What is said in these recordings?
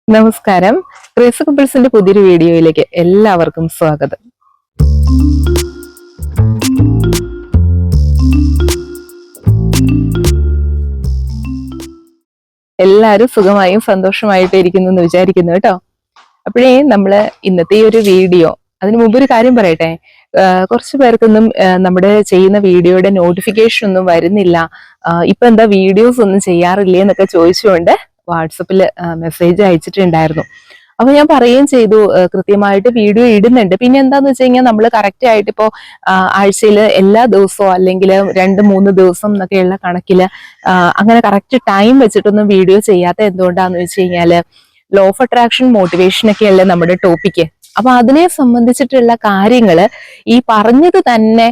നമസ്കാരം. ക്രേസി കപ്പിൾസിന്റെ പുതിയൊരു വീഡിയോയിലേക്ക് എല്ലാവർക്കും സ്വാഗതം. എല്ലാവരും സുഖമായും സന്തോഷമായിട്ട് ഇരിക്കുന്നു എന്ന് വിചാരിക്കുന്നു കേട്ടോ. അപ്പോഴേ നമ്മള് ഇന്നത്തെ ഈ ഒരു വീഡിയോ, അതിനു മുമ്പ് ഒരു കാര്യം പറയട്ടെ. കുറച്ചു പേർക്കൊന്നും നമ്മുടെ ചെയ്യുന്ന വീഡിയോയുടെ നോട്ടിഫിക്കേഷൻ ഒന്നും വരുന്നില്ല, ഇപ്പൊ എന്താ വീഡിയോസ് ഒന്നും ചെയ്യാറില്ലേ എന്നൊക്കെ ചോദിച്ചുകൊണ്ട് വാട്സപ്പിൽ മെസ്സേജ് അയച്ചിട്ടുണ്ടായിരുന്നു. അപ്പൊ ഞാൻ പറയുകയും ചെയ്തു, കൃത്യമായിട്ട് വീഡിയോ ഇടുന്നുണ്ട്. പിന്നെ എന്താന്ന് വെച്ച് കഴിഞ്ഞാൽ നമ്മൾ കറക്റ്റ് ആയിട്ട് ഇപ്പോ ആഴ്ചയിൽ എല്ലാ ദിവസവും അല്ലെങ്കിൽ 2-3 ദിവസം എന്നൊക്കെയുള്ള കണക്കില് അങ്ങനെ കറക്റ്റ് ടൈം വെച്ചിട്ടൊന്നും വീഡിയോ ചെയ്യാത്ത എന്തുകൊണ്ടാന്ന് വെച്ച് കഴിഞ്ഞാല് ലോ ഓഫ് അട്രാക്ഷൻ മോട്ടിവേഷൻ ഒക്കെയല്ലേ നമ്മുടെ ടോപ്പിക്ക്. അപ്പൊ അതിനെ സംബന്ധിച്ചിട്ടുള്ള കാര്യങ്ങള് ഈ പറഞ്ഞത് തന്നെ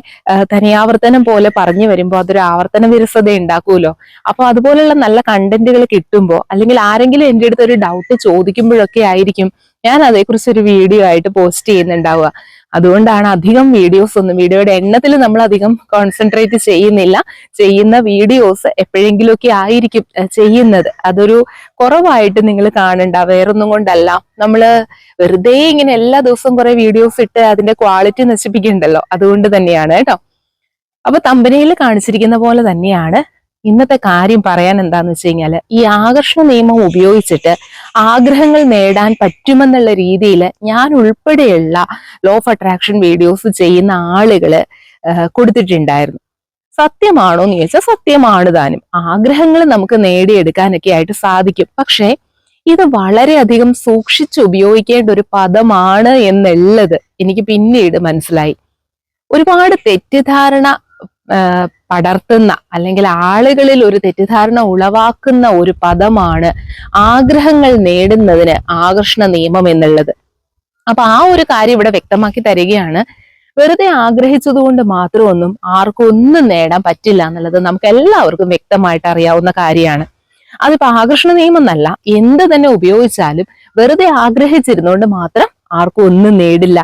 തനിയാവർത്തനം പോലെ പറഞ്ഞു വരുമ്പോൾ അതൊരു ആവർത്തന വിരസത ഉണ്ടാക്കുമല്ലോ. അപ്പൊ അതുപോലെയുള്ള നല്ല കണ്ടന്റുകൾ കിട്ടുമ്പോൾ അല്ലെങ്കിൽ ആരെങ്കിലും എൻ്റെ അടുത്ത് ഒരു ഡൗട്ട് ചോദിക്കുമ്പോഴൊക്കെ ആയിരിക്കും ഞാൻ അതേക്കുറിച്ച് ഒരു വീഡിയോ ആയിട്ട് പോസ്റ്റ് ചെയ്യുന്നുണ്ടാവുക. അതുകൊണ്ടാണ് അധികം വീഡിയോയുടെ എണ്ണത്തിൽ നമ്മൾ അധികം കോൺസെൻട്രേറ്റ് ചെയ്യുന്നില്ല. ചെയ്യുന്ന വീഡിയോസ് എപ്പോഴെങ്കിലുമൊക്കെ ആയിരിക്കും ചെയ്യുന്നത്. അതൊരു കുറവായിട്ട് നിങ്ങൾ കാണണ്ട, വേറൊന്നും കൊണ്ടല്ല. നമ്മള് വെറുതെ ഇങ്ങനെ എല്ലാ ദിവസവും കുറെ വീഡിയോസ് ഇട്ട് അതിന്റെ ക്വാളിറ്റി നശിപ്പിക്കുന്നുണ്ടല്ലോ, അതുകൊണ്ട് തന്നെയാണ് കേട്ടോ. അപ്പൊ തമ്പനയിൽ കാണിച്ചിരിക്കുന്ന പോലെ തന്നെയാണ് ഇന്നത്തെ കാര്യം. പറയാൻ എന്താന്ന് വെച്ച് കഴിഞ്ഞാല് ഈ ആകർഷണ നിയമം ഉപയോഗിച്ചിട്ട് ആഗ്രഹങ്ങൾ നേടാൻ പറ്റുമെന്നുള്ള രീതിയിൽ ഞാൻ ഉൾപ്പെടെയുള്ള ലോ ഓഫ് അട്രാക്ഷൻ വീഡിയോസ് ചെയ്യുന്ന ആളുകള് കൊടുത്തിട്ടുണ്ടായിരുന്നു. സത്യമാണോ എന്ന് ചോദിച്ചാൽ സത്യമാണ് താനും. ആഗ്രഹങ്ങൾ നമുക്ക് നേടിയെടുക്കാനൊക്കെ ആയിട്ട് സാധിക്കും. പക്ഷെ ഇത് വളരെയധികം സൂക്ഷിച്ച് ഉപയോഗിക്കേണ്ട ഒരു പദമാണ് എന്നുള്ളത് എനിക്ക് പിന്നീട് മനസ്സിലായി. ഒരുപാട് തെറ്റിദ്ധാരണ പടർത്തുന്ന അല്ലെങ്കിൽ ആളുകളിൽ ഒരു തെറ്റിദ്ധാരണ ഉളവാക്കുന്ന ഒരു പദമാണ് ആഗ്രഹങ്ങൾ നേടുന്നതിന് ആകർഷണ നിയമം എന്നുള്ളത്. അപ്പൊ ആ ഒരു കാര്യം ഇവിടെ വ്യക്തമാക്കി തരികയാണ്. വെറുതെ ആഗ്രഹിച്ചതുകൊണ്ട് മാത്രമൊന്നും ആർക്കും ഒന്നും നേടാൻ പറ്റില്ല എന്നുള്ളത് നമുക്ക് എല്ലാവർക്കും വ്യക്തമായിട്ട് അറിയാവുന്ന കാര്യമാണ്. അതിപ്പോ ആകർഷണ നിയമം എന്നല്ല, എന്ത് തന്നെ ഉപയോഗിച്ചാലും വെറുതെ ആഗ്രഹിച്ചിരുന്നുകൊണ്ട് മാത്രം ആർക്കും ഒന്നും നേടില്ല.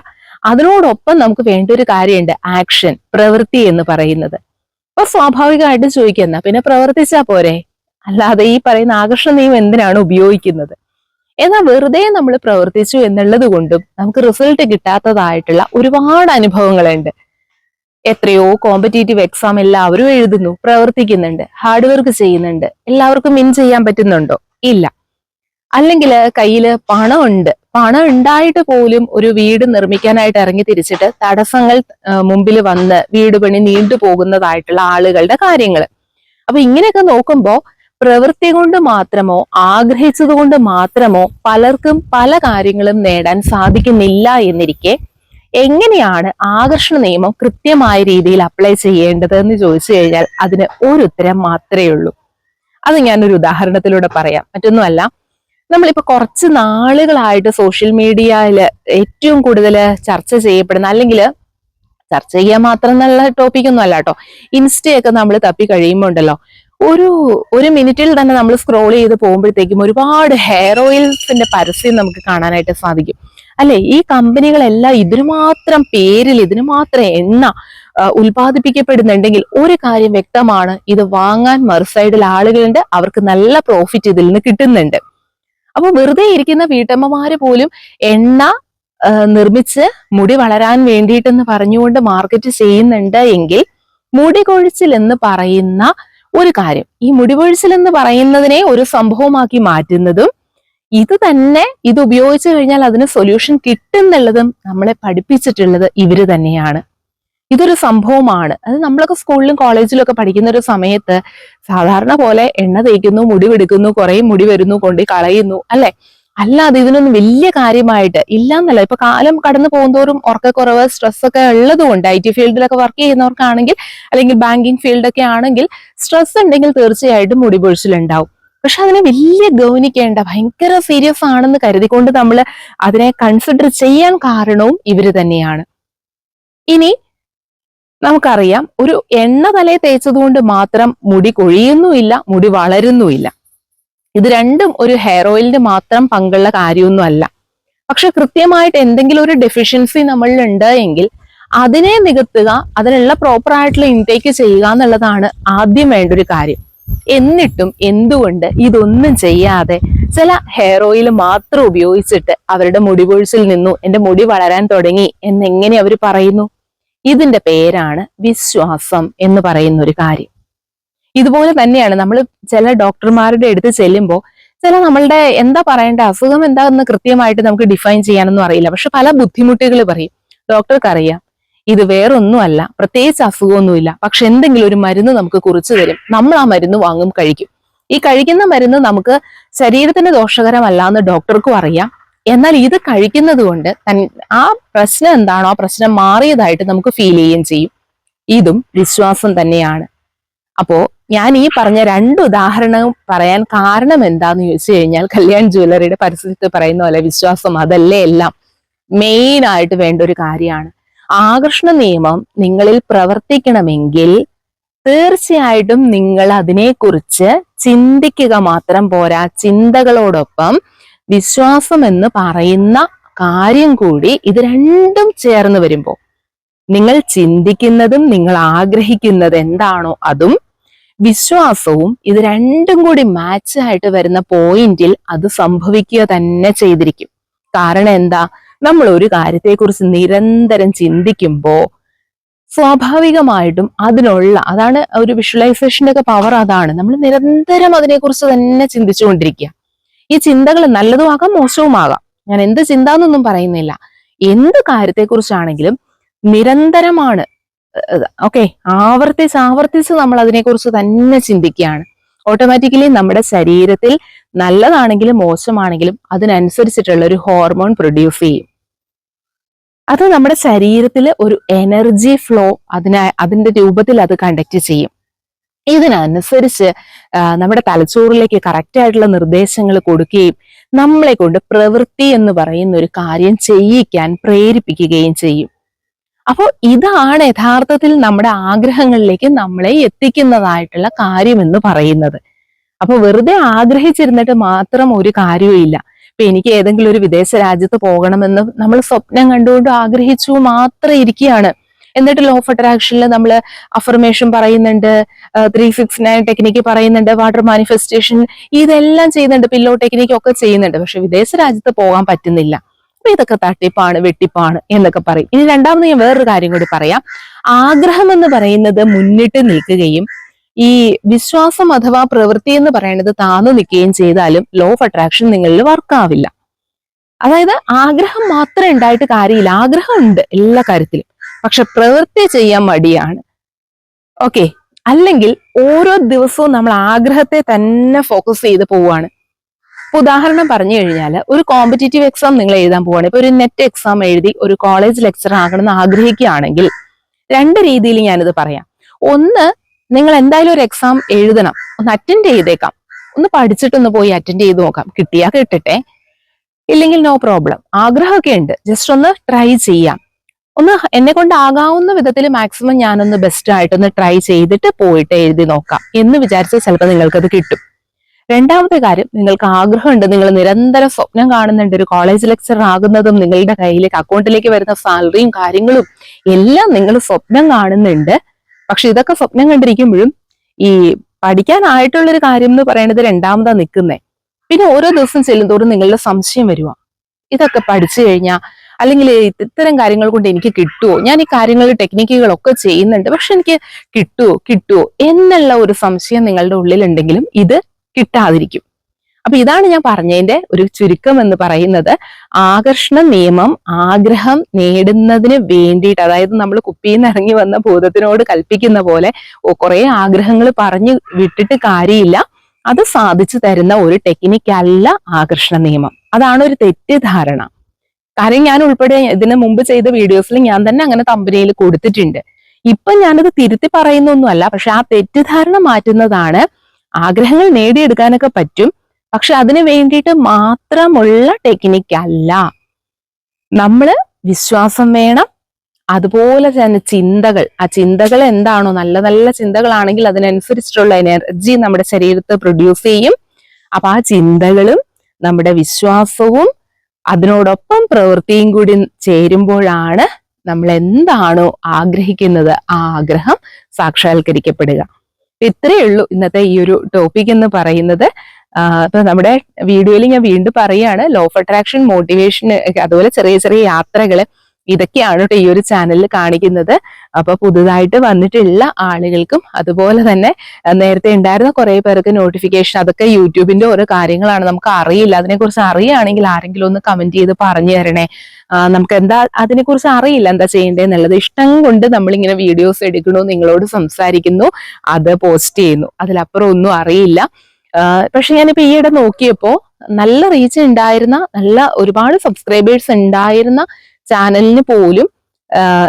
അതിനോടൊപ്പം നമുക്ക് വേണ്ട ഒരു കാര്യമുണ്ട്, ആക്ഷൻ, പ്രവൃത്തി എന്ന് പറയുന്നത്. അപ്പൊ സ്വാഭാവികമായിട്ടും ചോദിക്കുന്ന പിന്നെ പ്രവർത്തിച്ചാ പോരെ, അല്ലാതെ ഈ പറയുന്ന ആകർഷണ നിയമം എന്തിനാണ് ഉപയോഗിക്കുന്നത്? എന്നാൽ വെറുതെ നമ്മൾ പ്രവർത്തിച്ചു എന്നുള്ളത് കൊണ്ടും നമുക്ക് റിസൾട്ട് കിട്ടാത്തതായിട്ടുള്ള ഒരുപാട് അനുഭവങ്ങളുണ്ട്. എത്രയോ കോമ്പറ്റേറ്റീവ് എക്സാം എല്ലാവരും എഴുതുന്നു, പ്രവർത്തിക്കുന്നുണ്ട്, ഹാർഡ് വർക്ക് ചെയ്യുന്നുണ്ട്. എല്ലാവർക്കും വിൻ ചെയ്യാൻ പറ്റുന്നുണ്ടോ? ഇല്ല. അല്ലെങ്കിൽ കയ്യില് പണം ഉണ്ടായിട്ട് പോലും ഒരു വീട് നിർമ്മിക്കാനായിട്ട് ഇറങ്ങി തിരിച്ചിട്ട് തടസ്സങ്ങൾ മുമ്പിൽ വന്ന് വീട് പണി നീണ്ടു പോകുന്നതായിട്ടുള്ള ആളുകളുടെ കാര്യങ്ങൾ. അപ്പൊ ഇങ്ങനെയൊക്കെ നോക്കുമ്പോ പ്രവൃത്തി കൊണ്ട് മാത്രമോ ആഗ്രഹിച്ചത് കൊണ്ട് മാത്രമോ പലർക്കും പല കാര്യങ്ങളും നേടാൻ സാധിക്കുന്നില്ല എന്നിരിക്കെ എങ്ങനെയാണ് ആകർഷണ നിയമം കൃത്യമായ രീതിയിൽ അപ്ലൈ ചെയ്യേണ്ടത് എന്ന് ചോദിച്ചു കഴിഞ്ഞാൽ അതിന് ഒരു ഉത്തരം മാത്രമേ ഉള്ളൂ. അത് ഞാനൊരു ഉദാഹരണത്തിലൂടെ പറയാം. മറ്റൊന്നുമല്ല, നമ്മളിപ്പോ കുറച്ച് നാളുകളായിട്ട് സോഷ്യൽ മീഡിയയിൽ ഏറ്റവും കൂടുതൽ ചർച്ച ചെയ്യപ്പെടുന്ന, അല്ലെങ്കിൽ ചർച്ച ചെയ്യാൻ മാത്രം എന്നുള്ള ടോപ്പിക്കൊന്നും അല്ല കേട്ടോ, ഇൻസ്റ്റയൊക്കെ നമ്മൾ തപ്പി കഴിയുമ്പോൾ ഉണ്ടല്ലോ, ഒരു മിനിറ്റിൽ തന്നെ നമ്മൾ സ്ക്രോൾ ചെയ്ത് പോകുമ്പോഴത്തേക്കും ഒരുപാട് ഹെയർ ഓയിൽസിന്റെ പരസ്യം നമുക്ക് കാണാനായിട്ട് സാധിക്കും അല്ലെ. ഈ കമ്പനികളെല്ലാം ഇതിനു മാത്രം പേരിൽ, ഇതിനു മാത്രം എണ്ണ ഉൽപ്പാദിപ്പിക്കപ്പെടുന്നുണ്ടെങ്കിൽ ഒരു കാര്യം വ്യക്തമാണ്, ഇത് വാങ്ങാൻ മറുസൈഡിൽ ആളുകളുണ്ട്, അവർക്ക് നല്ല പ്രോഫിറ്റ് ഇതിൽ നിന്ന് കിട്ടുന്നുണ്ട്. അപ്പൊ വെറുതെ ഇരിക്കുന്ന വീട്ടമ്മമാര് പോലും എണ്ണ നിർമ്മിച്ച് മുടി വളരാൻ വേണ്ടിയിട്ടെന്ന് പറഞ്ഞുകൊണ്ട് മാർക്കറ്റ് ചെയ്യുന്നുണ്ട് എങ്കിൽ മുടി കൊഴിച്ചിൽ എന്ന് പറയുന്ന ഒരു കാര്യം, ഈ മുടി കൊഴിച്ചിൽ എന്ന് പറയുന്നതിനെ ഒരു സംഭവമാക്കി മാറ്റുന്നതും ഇത് ഉപയോഗിച്ചു കഴിഞ്ഞാൽ അതിന് സൊല്യൂഷൻ കിട്ടുന്നുള്ളതും നമ്മളെ പഠിപ്പിച്ചിട്ടുള്ളത് ഇവര് തന്നെയാണ്. ഇതൊരു സംഭവമാണ്. അത് നമ്മളൊക്കെ സ്കൂളിലും കോളേജിലും ഒക്കെ പഠിക്കുന്ന ഒരു സമയത്ത് സാധാരണ പോലെ എണ്ണ തേക്കുന്നു, മുടി വെടുക്കുന്നു, കുറെ മുടി വരുന്നു, കൊണ്ട് കളയുന്നു അല്ലെ. അല്ലാതെ ഇതിനൊന്നും വലിയ കാര്യമായിട്ട് ഇല്ലാന്നല്ല. ഇപ്പൊ കാലം കടന്നു പോകുന്തോറും ഉറക്കക്കുറവ്, സ്ട്രെസ് ഒക്കെ ഉള്ളത് കൊണ്ട് IT ഫീൽഡിലൊക്കെ വർക്ക് ചെയ്യുന്നവർക്കാണെങ്കിൽ അല്ലെങ്കിൽ ബാങ്കിങ് ഫീൽഡൊക്കെ ആണെങ്കിൽ സ്ട്രെസ് ഉണ്ടെങ്കിൽ തീർച്ചയായിട്ടും മുടി പൊഴിച്ചിലുണ്ടാവും. പക്ഷെ അതിനെ വലിയ ഗൗനിക്കേണ്ട, ഭയങ്കര സീരിയസ് ആണെന്ന് കരുതിക്കൊണ്ട് നമ്മൾ അതിനെ കൺസിഡർ ചെയ്യാൻ കാരണവും ഇവര് തന്നെയാണ്. ഇനി നമുക്കറിയാം, ഒരു എണ്ണ തലയിൽ തേച്ചതുകൊണ്ട് മാത്രം മുടി കൊഴിയുന്നുമില്ല, മുടി വളരുന്നുമില്ല. ഇത് രണ്ടും ഒരു ഹെയർ ഓയിലിന് മാത്രം പങ്കുള്ള കാര്യമൊന്നും അല്ല. പക്ഷെ കൃത്യമായിട്ട് എന്തെങ്കിലും ഒരു ഡെഫിഷ്യൻസി നമ്മളിൽ ഉണ്ട് എങ്കിൽ അതിനെ നികത്തുക, അതിനുള്ള പ്രോപ്പർ ആയിട്ടുള്ള ഇൻടേക്ക് ചെയ്യുക എന്നുള്ളതാണ് ആദ്യം വേണ്ട ഒരു കാര്യം. എന്നിട്ടും എന്തുകൊണ്ട് ഇതൊന്നും ചെയ്യാതെ ചില ഹെയർ ഓയിൽ മാത്രം ഉപയോഗിച്ചിട്ട് അവരുടെ മുടി കൊഴിച്ചിൽ നിന്നു, എന്റെ മുടി വളരാൻ തുടങ്ങി എന്നെങ്ങനെ അവർ പറയുന്നു? ഇതിന്റെ പേരാണ് വിശ്വാസം എന്ന് പറയുന്ന ഒരു കാര്യം. ഇതുപോലെ തന്നെയാണ് നമ്മൾ ചില ഡോക്ടർമാരുടെ അടുത്ത് ചെല്ലുമ്പോൾ ചില നമ്മളുടെ എന്താ പറയേണ്ട അസുഖം എന്താന്ന് കൃത്യമായിട്ട് നമുക്ക് ഡിഫൈൻ ചെയ്യാനൊന്നും അറിയില്ല. പക്ഷെ പല ബുദ്ധിമുട്ടുകൾ പറയും. ഡോക്ടർക്ക് അറിയാം ഇത് വേറൊന്നുമല്ല, പ്രത്യേകിച്ച് അസുഖമൊന്നുമില്ല, പക്ഷെ എന്തെങ്കിലും ഒരു മരുന്ന് നമുക്ക് കുറിച്ചു തരും. നമ്മൾ ആ മരുന്ന് വാങ്ങും, കഴിക്കും. ഈ കഴിക്കുന്ന മരുന്ന് നമുക്ക് ശരീരത്തിന് ദോഷകരമല്ല എന്ന് ഡോക്ടർക്കും അറിയാം. എന്നാൽ ഇത് കഴിക്കുന്നത് കൊണ്ട് ആ പ്രശ്നം എന്താണോ ആ പ്രശ്നം മാറിയതായിട്ട് നമുക്ക് ഫീൽ ചെയ്യുകയും ചെയ്യും. ഇതും വിശ്വാസം തന്നെയാണ്. അപ്പോ ഞാൻ ഈ പറഞ്ഞ 2 ഉദാഹരണവും പറയാൻ കാരണം എന്താന്ന് ചോദിച്ചു കഴിഞ്ഞാൽ, കല്യാൺ ജ്വല്ലറിയുടെ പരസ്യത്തിൽ പറയുന്ന പോലെ വിശ്വാസം അതല്ലേ എല്ലാം മെയിൻ ആയിട്ട് വേണ്ട ഒരു കാര്യമാണ്. ആകർഷണ നിയമം നിങ്ങളിൽ പ്രവർത്തിക്കണമെങ്കിൽ തീർച്ചയായിട്ടും നിങ്ങൾ അതിനെക്കുറിച്ച് ചിന്തിക്കുക മാത്രം പോരാ, ചിന്തകളോടൊപ്പം വിശ്വാസം എന്ന് പറയുന്ന കാര്യം കൂടി, ഇത് രണ്ടും ചേർന്ന് വരുമ്പോൾ നിങ്ങൾ ചിന്തിക്കുന്നതും നിങ്ങൾ ആഗ്രഹിക്കുന്നത് എന്താണോ അതും വിശ്വാസവും ഇത് രണ്ടും കൂടി മാച്ച് ആയിട്ട് വരുന്ന പോയിന്റിൽ അത് സംഭവിക്കുക തന്നെ ചെയ്തിരിക്കും. കാരണം എന്താ? നമ്മൾ ഒരു കാര്യത്തെക്കുറിച്ച് നിരന്തരം ചിന്തിക്കുമ്പോൾ സ്വാഭാവികമായിട്ടും അതാണ് ഒരു വിഷ്വലൈസേഷന്റെ ഒക്കെ പവർ. അതാണ് നമ്മൾ നിരന്തരം അതിനെക്കുറിച്ച് തന്നെ ചിന്തിച്ചുകൊണ്ടിരിക്കുക. ഈ ചിന്തകൾ നല്ലതുമാകാം മോശവുമാകാം, ഞാൻ എന്ത് ചിന്ത എന്നൊന്നും പറയുന്നില്ല. എന്ത് കാര്യത്തെക്കുറിച്ചാണെങ്കിലും നിരന്തരമാണ്. ഓക്കെ, ആവർത്തിച്ച് നമ്മൾ അതിനെക്കുറിച്ച് തന്നെ ചിന്തിക്കുകയാണ്. ഓട്ടോമാറ്റിക്കലി നമ്മുടെ ശരീരത്തിൽ നല്ലതാണെങ്കിലും മോശമാണെങ്കിലും അതിനനുസരിച്ചിട്ടുള്ള ഒരു ഹോർമോൺ പ്രൊഡ്യൂസ് ചെയ്യും. അത് നമ്മുടെ ശരീരത്തിൽ ഒരു എനർജി ഫ്ലോ അതിന്റെ രൂപത്തിൽ അത് കണ്ടക്ട് ചെയ്യും. ഇതിനനുസരിച്ച് നമ്മുടെ തലച്ചോറിലേക്ക് കറക്റ്റ് ആയിട്ടുള്ള നിർദ്ദേശങ്ങൾ കൊടുക്കുകയും നമ്മളെ കൊണ്ട് പ്രവൃത്തി എന്ന് പറയുന്ന ഒരു കാര്യം ചെയ്യിക്കാൻ പ്രേരിപ്പിക്കുകയും ചെയ്യും. അപ്പോൾ ഇതാണ് യഥാർത്ഥത്തിൽ നമ്മുടെ ആഗ്രഹങ്ങളിലേക്ക് നമ്മളെ എത്തിക്കുന്നതായിട്ടുള്ള കാര്യം എന്ന് പറയുന്നത്. അപ്പൊ വെറുതെ ആഗ്രഹിച്ചിരുന്നിട്ട് മാത്രം ഒരു കാര്യവും ഇല്ല. ഇപ്പൊ എനിക്ക് ഏതെങ്കിലും ഒരു വിദേശ രാജ്യത്ത് പോകണമെന്ന് നമ്മൾ സ്വപ്നം കണ്ടുകൊണ്ട് ആഗ്രഹിച്ചു മാത്രം ഇരിക്കുകയാണ്. എന്നിട്ട് ലോ ഓഫ് അട്രാക്ഷനിൽ നമ്മൾ അഫർമേഷൻ പറയുന്നുണ്ട്, 369 ടെക്നിക്ക് പറയുന്നുണ്ട്, വാട്ടർ മാനിഫെസ്റ്റേഷൻ ഇതെല്ലാം ചെയ്യുന്നുണ്ട്, പില്ലോ ടെക്നിക്ക് ഒക്കെ ചെയ്യുന്നുണ്ട്. പക്ഷെ വിദേശ രാജ്യത്ത് പോകാൻ പറ്റുന്നില്ല. അപ്പൊ ഇതൊക്കെ തട്ടിപ്പാണ്, വെട്ടിപ്പാണ് എന്നൊക്കെ പറയും. ഇനി രണ്ടാമത് ഞാൻ വേറൊരു കാര്യം കൂടി പറയാം. ആഗ്രഹം എന്ന് പറയുന്നത് മുന്നിട്ട് നിൽക്കുകയും ഈ വിശ്വാസം അഥവാ പ്രവൃത്തി എന്ന് പറയുന്നത് താന്നു നിൽക്കുകയും ചെയ്താലും ലോ ഓഫ് അട്രാക്ഷൻ നിങ്ങളിൽ വർക്കാവില്ല. അതായത് ആഗ്രഹം മാത്രം ഉണ്ടായിട്ട് കാര്യമില്ല. ആഗ്രഹം ഉണ്ട് എല്ലാ കാര്യത്തിലും, പക്ഷെ പ്രവൃത്തി ചെയ്യാൻ മടിയാണ്. ഓക്കെ, അല്ലെങ്കിൽ ഓരോ ദിവസവും നമ്മൾ ആഗ്രഹത്തെ തന്നെ ഫോക്കസ് ചെയ്ത് പോവുകയാണ്. ഇപ്പൊ ഉദാഹരണം പറഞ്ഞു കഴിഞ്ഞാൽ, ഒരു കോമ്പറ്റേറ്റീവ് എക്സാം നിങ്ങൾ എഴുതാൻ പോവാണ്. ഇപ്പൊ ഒരു നെറ്റ് എക്സാം എഴുതി ഒരു കോളേജ് ലെക്ചറർ ആകണമെന്ന് ആഗ്രഹിക്കുകയാണെങ്കിൽ 2 രീതിയിൽ ഞാനിത് പറയാം. ഒന്ന്, നിങ്ങൾ എന്തായാലും ഒരു എക്സാം എഴുതണം, ഒന്ന് അറ്റൻഡ് ചെയ്തേക്കാം, ഒന്ന് പഠിച്ചിട്ടൊന്ന് പോയി അറ്റൻഡ് ചെയ്ത് നോക്കാം. കിട്ടിയാ കിട്ടട്ടെ, ഇല്ലെങ്കിൽ നോ പ്രോബ്ലം. ആഗ്രഹമൊക്കെ ഉണ്ട്, ജസ്റ്റ് ഒന്ന് ട്രൈ ചെയ്യാം. ഒന്ന് എന്നെ കൊണ്ട് ആകാവുന്ന വിധത്തിൽ മാക്സിമം ഞാനൊന്ന് ബെസ്റ്റ് ആയിട്ടൊന്ന് ട്രൈ ചെയ്തിട്ട് പോയിട്ട് എഴുതി നോക്കാം എന്ന് വിചാരിച്ചാൽ ചിലപ്പോൾ നിങ്ങൾക്കത് കിട്ടും. രണ്ടാമത്തെ കാര്യം, നിങ്ങൾക്ക് ആഗ്രഹമുണ്ട്, നിങ്ങൾ നിരന്തരം സ്വപ്നം കാണുന്നുണ്ട് ഒരു കോളേജ് ലെക്ചറർ ആകുന്നതും, നിങ്ങളുടെ കയ്യിലേക്ക് അക്കൗണ്ടിലേക്ക് വരുന്ന സാലറിയും കാര്യങ്ങളും എല്ലാം നിങ്ങൾ സ്വപ്നം കാണുന്നുണ്ട്. പക്ഷെ ഇതൊക്കെ സ്വപ്നം കണ്ടിരിക്കുമ്പോഴും ഈ പഠിക്കാനായിട്ടുള്ളൊരു കാര്യം എന്ന് പറയുന്നത് രണ്ടാമതാ നിൽക്കുന്നേ. പിന്നെ ഓരോ ദിവസം ചെല്ലുന്തോറും നിങ്ങളുടെ സംശയം വരുക, ഇതൊക്കെ പഠിച്ചു കഴിഞ്ഞാൽ അല്ലെങ്കിൽ ഇത്തരം കാര്യങ്ങൾ കൊണ്ട് എനിക്ക് കിട്ടുമോ, ഞാൻ ഈ കാര്യങ്ങൾ ടെക്നിക്കുകളൊക്കെ ചെയ്യുന്നുണ്ട്, പക്ഷെ എനിക്ക് കിട്ടുമോ എന്നുള്ള ഒരു സംശയം നിങ്ങളുടെ ഉള്ളിലുണ്ടെങ്കിലും ഇത് കിട്ടാതിരിക്കും. അപ്പൊ ഇതാണ് ഞാൻ പറഞ്ഞതിന്റെ ഒരു ചുരുക്കം എന്ന് പറയുന്നത്. ആകർഷണ നിയമം ആഗ്രഹം നേടുന്നതിന് വേണ്ടിയിട്ട്, അതായത് നമ്മൾ കുപ്പിയിൽ നിന്ന് ഇറങ്ങി വന്ന ഭൂതത്തിനോട് കൽപ്പിക്കുന്ന പോലെ കുറെ ആഗ്രഹങ്ങൾ പറഞ്ഞു വിട്ടിട്ട് കാര്യമില്ല. അത് സാധിച്ചു തരുന്ന ഒരു ടെക്നിക്കല്ല ആകർഷണ നിയമം. അതാണ് ഒരു തെറ്റിദ്ധാരണ. കാര്യം ഞാൻ ഉൾപ്പെടെ ഇതിന് മുമ്പ് ചെയ്ത വീഡിയോസിൽ ഞാൻ തന്നെ അങ്ങനെ തമ്പനയിൽ കൊടുത്തിട്ടുണ്ട്. ഇപ്പൊ ഞാനത് തിരുത്തി പറയുന്നൊന്നുമല്ല, പക്ഷെ ആ തെറ്റിദ്ധാരണ മാറ്റുന്നതാണ്. ആഗ്രഹങ്ങൾ നേടിയെടുക്കാനൊക്കെ പറ്റും, പക്ഷെ അതിനു വേണ്ടിയിട്ട് മാത്രമുള്ള ടെക്നിക്കല്ല. നമ്മള് വിശ്വാസം വേണം, അതുപോലെ തന്നെ ചിന്തകൾ. ആ ചിന്തകൾ എന്താണോ നല്ല നല്ല ചിന്തകളാണെങ്കിൽ അതിനനുസരിച്ചിട്ടുള്ള എനർജി നമ്മുടെ ശരീരത്തെ പ്രൊഡ്യൂസ് ചെയ്യും. അപ്പൊ ആ ചിന്തകളും നമ്മുടെ വിശ്വാസവും അതിനോടൊപ്പം പ്രവൃത്തിയും കൂടി ചേരുമ്പോഴാണ് നമ്മൾ എന്താണോ ആഗ്രഹിക്കുന്നത് ആ ആഗ്രഹം സാക്ഷാത്കരിക്കപ്പെടുക. ഇത്രയേ ഉള്ളൂ ഇന്നത്തെ ഈ ഒരു ടോപ്പിക് എന്ന് പറയുന്നത്. ഇപ്പൊ നമ്മുടെ വീഡിയോയിൽ ഞാൻ വീണ്ടും പറയാണ്, ലോ ഓഫ് അട്രാക്ഷൻ, മോട്ടിവേഷൻ, അതുപോലെ ചെറിയ ചെറിയ യാത്രകള്, ഇതൊക്കെയാണ് കേട്ടോ ഈ ഒരു ചാനലിൽ കാണിക്കുന്നത്. അപ്പൊ പുതുതായിട്ട് വന്നിട്ടുള്ള ആളുകൾക്കും അതുപോലെ തന്നെ നേരത്തെ ഉണ്ടായിരുന്ന കുറെ പേർക്ക് നോട്ടിഫിക്കേഷൻ, അതൊക്കെ യൂട്യൂബിന്റെ ഓരോ കാര്യങ്ങളാണ്, നമുക്ക് അറിയില്ല. അതിനെക്കുറിച്ച് അറിയുകയാണെങ്കിൽ ആരെങ്കിലും ഒന്ന് കമന്റ് ചെയ്ത് പറഞ്ഞു തരണേ. നമുക്ക് എന്താ അതിനെക്കുറിച്ച് അറിയില്ല എന്താ ചെയ്യേണ്ടതെന്നുള്ളത്. ഇഷ്ടം കൊണ്ട് നമ്മളിങ്ങനെ വീഡിയോസ് എടുക്കണു, നിങ്ങളോട് സംസാരിക്കുന്നു, അത് പോസ്റ്റ് ചെയ്യുന്നു, അതിലപ്പുറം ഒന്നും അറിയില്ല. പക്ഷെ ഞാനിപ്പോ ഈയിടെ നോക്കിയപ്പോ നല്ല റീച്ച് ഉണ്ടായിരുന്ന, നല്ല ഒരുപാട് സബ്സ്ക്രൈബേഴ്സ് ഉണ്ടായിരുന്ന ചാനലിന് പോലും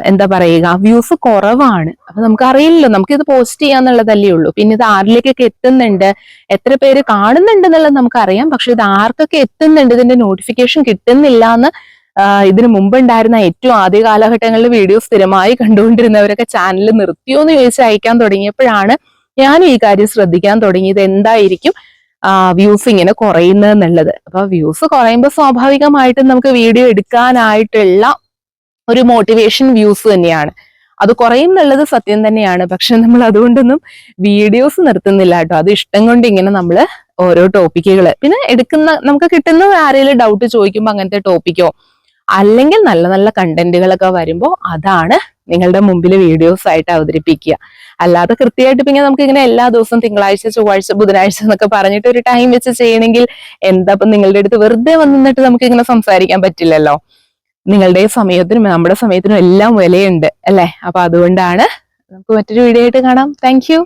എന്താ പറയുക, വ്യൂസ് കുറവാണ്. അപ്പൊ നമുക്ക് അറിയില്ലല്ലോ, നമുക്കിത് പോസ്റ്റ് ചെയ്യാന്നുള്ളതല്ലേ ഉള്ളൂ. പിന്നെ ഇത് ആരിലേക്കൊക്കെ എത്തുന്നുണ്ട്, എത്ര പേര് കാണുന്നുണ്ട് എന്നുള്ളത് നമുക്കറിയാം. പക്ഷെ ഇത് ആർക്കൊക്കെ എത്തുന്നുണ്ട്, ഇതിന്റെ നോട്ടിഫിക്കേഷൻ കിട്ടുന്നില്ല എന്ന് ഇതിനു മുമ്പ് ഉണ്ടായിരുന്ന ഏറ്റവും ആദ്യ കാലഘട്ടങ്ങളിൽ വീഡിയോ സ്ഥിരമായി കണ്ടുകൊണ്ടിരുന്നവരൊക്കെ ചാനൽ നിർത്തിയോ എന്ന് ചോദിച്ച് അയക്കാൻ തുടങ്ങിയപ്പോഴാണ് ഞാനും ഈ കാര്യം ശ്രദ്ധിക്കാൻ തുടങ്ങിയത്. എന്തായിരിക്കും വ്യൂസ് ഇങ്ങനെ കുറയുന്നതെന്നുള്ളത്. അപ്പൊ വ്യൂസ് കുറയുമ്പോൾ സ്വാഭാവികമായിട്ടും നമുക്ക് വീഡിയോ എടുക്കാനായിട്ടുള്ള ഒരു മോട്ടിവേഷൻ വ്യൂസ് തന്നെയാണ്. അത് കുറയും എന്നുള്ളത് സത്യം തന്നെയാണ്. പക്ഷെ നമ്മൾ അതുകൊണ്ടൊന്നും വീഡിയോസ് നിർത്തുന്നില്ല കേട്ടോ. അത് ഇഷ്ടം കൊണ്ട് ഇങ്ങനെ നമ്മൾ ഓരോ ടോപ്പിക്കുകൾ പിന്നെ നമുക്ക് കിട്ടുന്ന ആരെങ്കിലും ഡൗട്ട് ചോദിക്കുമ്പോൾ അങ്ങനത്തെ ടോപ്പിക്കോ അല്ലെങ്കിൽ നല്ല നല്ല കണ്ടന്റുകളൊക്കെ വരുമ്പോൾ അതാണ് നിങ്ങളുടെ മുമ്പിൽ വീഡിയോസ് ആയിട്ട് അവതരിപ്പിക്കുക. അല്ലാതെ കൃത്യമായിട്ട് പിന്നെ നമുക്ക് ഇങ്ങനെ എല്ലാ ദിവസവും തിങ്കളാഴ്ച, ചൊവ്വാഴ്ച, ബുധനാഴ്ച എന്നൊക്കെ പറഞ്ഞിട്ട് ഒരു ടൈം വെച്ച് ചെയ്യണമെങ്കിൽ എന്താ ഇപ്പം നിങ്ങളുടെ അടുത്ത് വെറുതെ വന്നിട്ട് നമുക്ക് ഇങ്ങനെ സംസാരിക്കാൻ പറ്റില്ലല്ലോ. നിങ്ങളുടെ സമയത്തിനും നമ്മുടെ സമയത്തിനും എല്ലാം വിലയുണ്ട് അല്ലെ. അപ്പൊ അതുകൊണ്ടാണ്. നമുക്ക് മറ്റൊരു വീഡിയോ ആയിട്ട് കാണാം. Thank you.